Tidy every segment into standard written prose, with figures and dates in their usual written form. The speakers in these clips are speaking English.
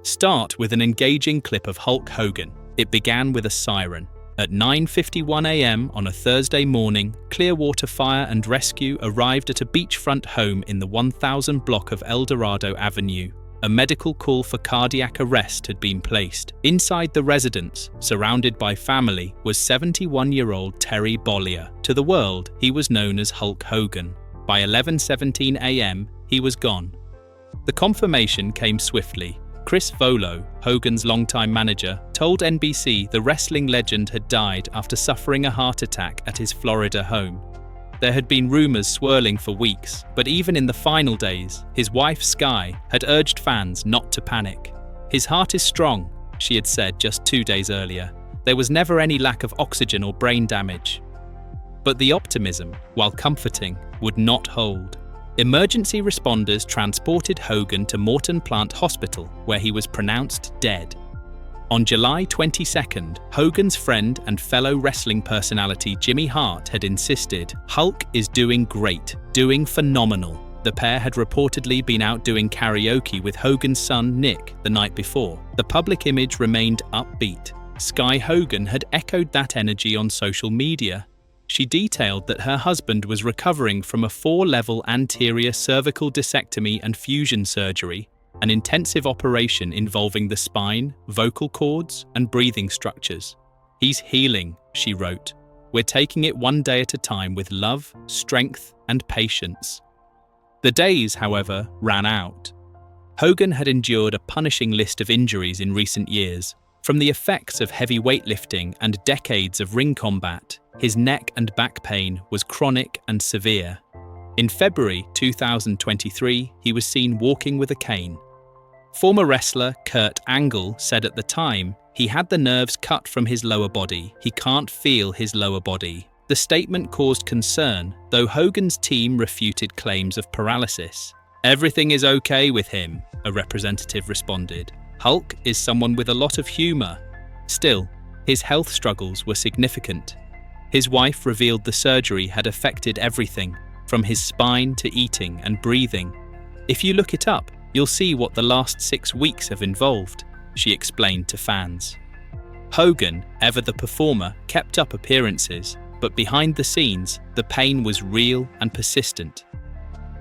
Start with an engaging clip of Hulk Hogan. It began with a siren. At 9:51 a.m. on a Thursday morning, Clearwater Fire and Rescue arrived at a beachfront home in the 1000 block of El Dorado Avenue. A medical call for cardiac arrest had been placed. Inside the residence, surrounded by family, was 71-year-old Terry Bollea. To the world, he was known as Hulk Hogan. By 11:17 a.m., he was gone. The confirmation came swiftly. Chris Volo, Hogan's longtime manager, told NBC the wrestling legend had died after suffering a heart attack at his Florida home. There had been rumors swirling for weeks, but even in the final days, his wife Sky had urged fans not to panic. "His heart is strong," she had said just 2 days earlier. There was never any lack of oxygen or brain damage. But the optimism, while comforting, would not hold. Emergency responders transported Hogan to Morton Plant Hospital, where he was pronounced dead. On July 22nd, Hogan's friend and fellow wrestling personality Jimmy Hart had insisted, "Hulk is doing great, doing phenomenal." The pair had reportedly been out doing karaoke with Hogan's son Nick the night before. The public image remained upbeat. Sky Hogan had echoed that energy on social media. She detailed that her husband was recovering from a 4-level anterior cervical discectomy and fusion surgery, an intensive operation involving the spine, vocal cords, and breathing structures. "He's healing," she wrote. "We're taking it one day at a time with love, strength, and patience." The days, however, ran out. Hogan had endured a punishing list of injuries in recent years. From the effects of heavy weightlifting and decades of ring combat, his neck and back pain was chronic and severe. In February 2023, he was seen walking with a cane. Former wrestler Kurt Angle said at the time, "He had the nerves cut from his lower body. He can't feel his lower body." The statement caused concern, though Hogan's team refuted claims of paralysis. "Everything is okay with him," a representative responded. "Hulk is someone with a lot of humor." Still, his health struggles were significant. His wife revealed the surgery had affected everything, from his spine to eating and breathing. "If you look it up, you'll see what the last 6 weeks have involved," she explained to fans. Hogan, ever the performer, kept up appearances, but behind the scenes, the pain was real and persistent.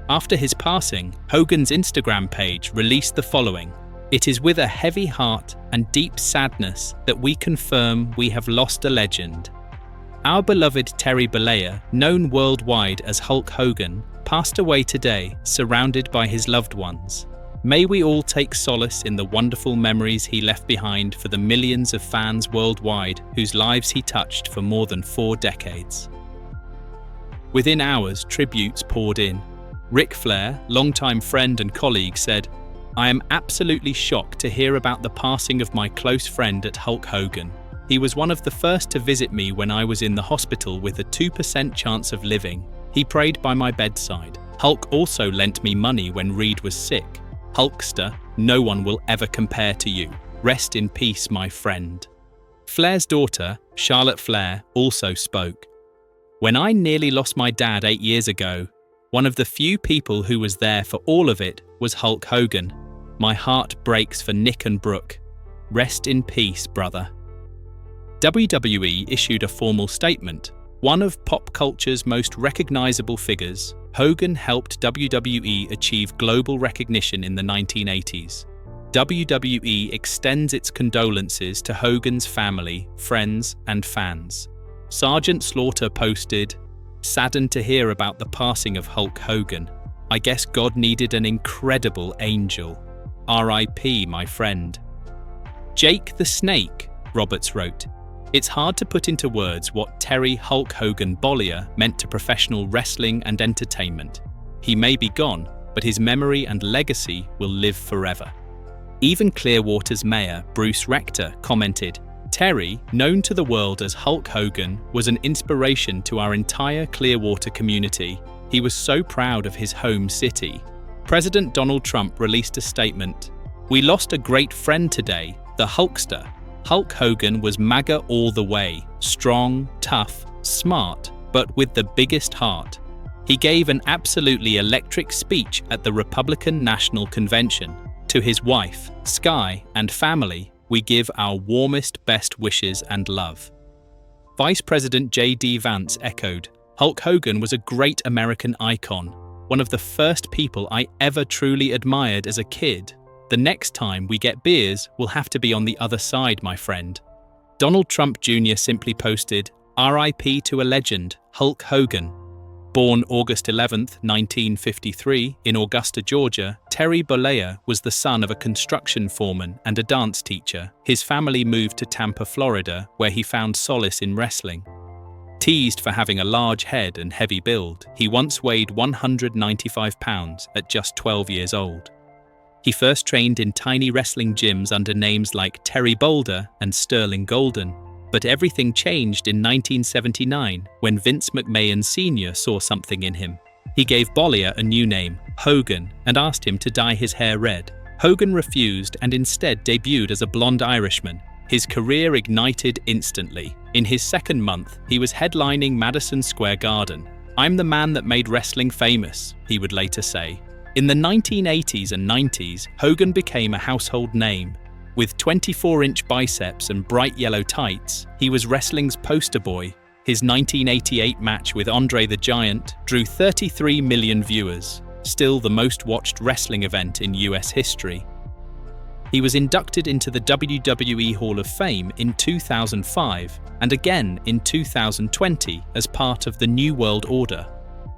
After his passing, Hogan's Instagram page released the following: "It is with a heavy heart and deep sadness that we confirm we have lost a legend. Our beloved Terry Bollea, known worldwide as Hulk Hogan, passed away today, surrounded by his loved ones. May we all take solace in the wonderful memories he left behind for the millions of fans worldwide whose lives he touched for more than 4 decades." Within hours, tributes poured in. Ric Flair, longtime friend and colleague, said, "I am absolutely shocked to hear about the passing of my close friend at Hulk Hogan. He was one of the first to visit me when I was in the hospital with a 2% chance of living. He prayed by my bedside. Hulk also lent me money when Reed was sick. Hulkster, no one will ever compare to you. Rest in peace, my friend." Flair's daughter, Charlotte Flair, also spoke. "When I nearly lost my dad 8 years ago, one of the few people who was there for all of it was Hulk Hogan. My heart breaks for Nick and Brooke. Rest in peace, brother." WWE issued a formal statement. One of pop culture's most recognizable figures, Hogan helped WWE achieve global recognition in the 1980s. WWE extends its condolences to Hogan's family, friends, and fans. Sergeant Slaughter posted, "Saddened to hear about the passing of Hulk Hogan. I guess God needed an incredible angel. R.I.P. my friend." Jake the Snake, Roberts wrote, "It's hard to put into words what Terry Hulk Hogan Bollea meant to professional wrestling and entertainment. He may be gone, but his memory and legacy will live forever." Even Clearwater's mayor, Bruce Rector, commented, "Terry, known to the world as Hulk Hogan, was an inspiration to our entire Clearwater community. He was so proud of his home city." President Donald Trump released a statement, "We lost a great friend today, the Hulkster. Hulk Hogan was MAGA all the way, strong, tough, smart, but with the biggest heart. He gave an absolutely electric speech at the Republican National Convention. To his wife, Sky, and family, we give our warmest, best wishes and love. Vice President J.D. Vance echoed, Hulk Hogan was a great American icon, one of the first people I ever truly admired as a kid. The next time we get beers, we'll have to be on the other side, my friend. Donald Trump Jr. simply posted, RIP to a legend, Hulk Hogan. Born August 11, 1953, in Augusta, Georgia, Terry Bollea was the son of a construction foreman and a dance teacher. His family moved to Tampa, Florida, where he found solace in wrestling. Teased for having a large head and heavy build, he once weighed 195 pounds at just 12 years old. He first trained in tiny wrestling gyms under names like Terry Boulder and Sterling Golden. But everything changed in 1979 when Vince McMahon Sr. saw something in him. He gave Bollea a new name, Hogan, and asked him to dye his hair red. Hogan refused and instead debuted as a blonde Irishman. His career ignited instantly. In his second month, he was headlining Madison Square Garden. I'm the man that made wrestling famous, he would later say. In the 1980s and 90s, Hogan became a household name. With 24-inch biceps and bright yellow tights, he was wrestling's poster boy. His 1988 match with Andre the Giant drew 33 million viewers, still the most watched wrestling event in US history. He was inducted into the WWE Hall of Fame in 2005 and again in 2020 as part of the New World Order.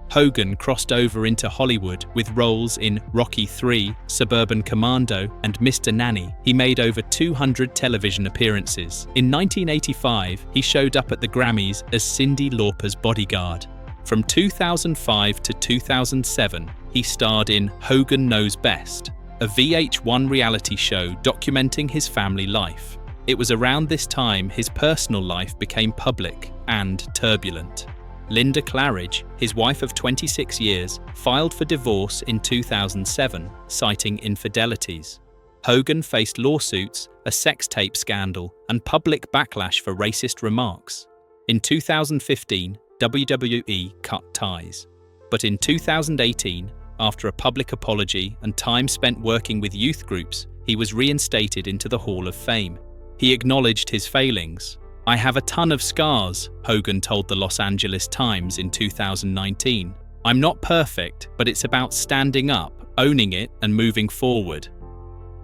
Hogan crossed over into Hollywood with roles in Rocky III, Suburban Commando, and Mr. Nanny. He made over 200 television appearances. In 1985, he showed up at the Grammys as Cyndi Lauper's bodyguard. From 2005 to 2007, he starred in Hogan Knows Best, a VH1 reality show documenting his family life. It was around this time his personal life became public and turbulent. Linda Claridge, his wife of 26 years, filed for divorce in 2007, citing infidelities. Hogan faced lawsuits, a sex tape scandal, and public backlash for racist remarks. In 2015, WWE cut ties. But in 2018, after a public apology and time spent working with youth groups, he was reinstated into the Hall of Fame. He acknowledged his failings. I have a ton of scars, Hogan told the Los Angeles Times in 2019. I'm not perfect, but it's about standing up, owning it, and moving forward.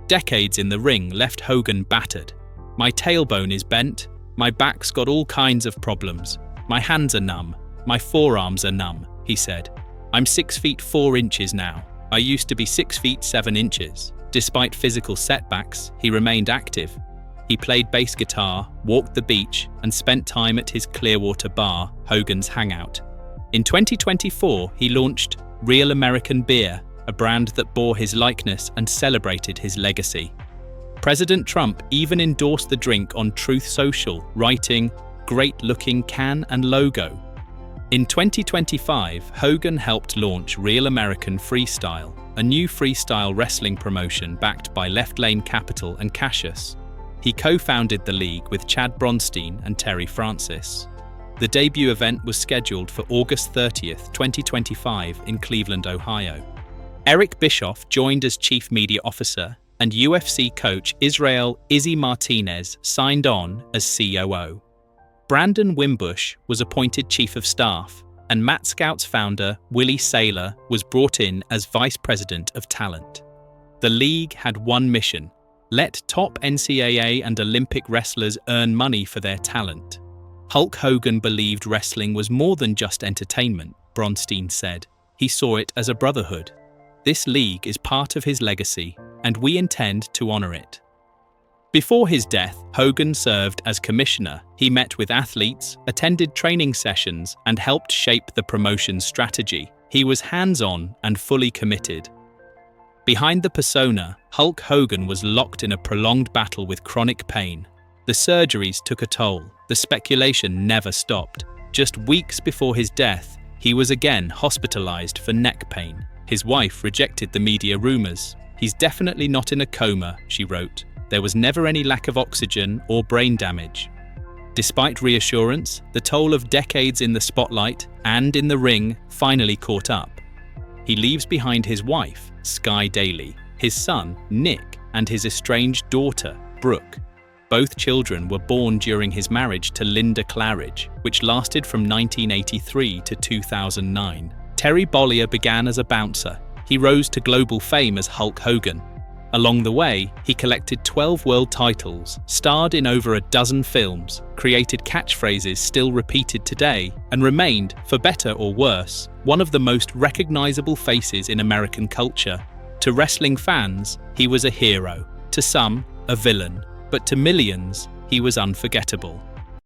Decades in the ring left Hogan battered. My tailbone is bent, my back's got all kinds of problems. My hands are numb, my forearms are numb, he said. I'm 6 feet 4 inches now. I used to be 6 feet 7 inches. Despite physical setbacks, he remained active. He played bass guitar, walked the beach, and spent time at his Clearwater bar, Hogan's Hangout. In 2024, he launched Real American Beer, a brand that bore his likeness and celebrated his legacy. President Trump even endorsed the drink on Truth Social, writing, "Great-looking can and logo." In 2025, Hogan helped launch Real American Freestyle, a new freestyle wrestling promotion backed by Left Lane Capital and Cassius. He co-founded the league with Chad Bronstein and Terry Francis. The debut event was scheduled for August 30th, 2025 in Cleveland, Ohio. Eric Bischoff joined as Chief Media Officer, and UFC coach Israel Izzy Martinez signed on as COO. Brandon Wimbush was appointed Chief of Staff, and Matt Scout's founder, Willie Saylor, was brought in as Vice President of Talent. The league had one mission: let top NCAA and Olympic wrestlers earn money for their talent. Hulk Hogan believed wrestling was more than just entertainment, Bronstein said. He saw it as a brotherhood. This league is part of his legacy, and we intend to honor it. Before his death, Hogan served as commissioner. He met with athletes, attended training sessions, and helped shape the promotion's strategy. He was hands-on and fully committed. Behind the persona, Hulk Hogan was locked in a prolonged battle with chronic pain. The surgeries took a toll. The speculation never stopped. Just weeks before his death, he was again hospitalized for neck pain. His wife rejected the media rumors. He's definitely not in a coma, she wrote. There was never any lack of oxygen or brain damage. Despite reassurance, the toll of decades in the spotlight and in the ring finally caught up. He leaves behind his wife, Sky Daly, his son, Nick, and his estranged daughter, Brooke. Both children were born during his marriage to Linda Claridge, which lasted from 1983 to 2009. Terry Bollea began as a bouncer. He rose to global fame as Hulk Hogan. Along the way, he collected 12 world titles, starred in over a dozen films, created catchphrases still repeated today, and remained, for better or worse, one of the most recognizable faces in American culture. To wrestling fans, he was a hero. To some, a villain. But to millions, he was unforgettable.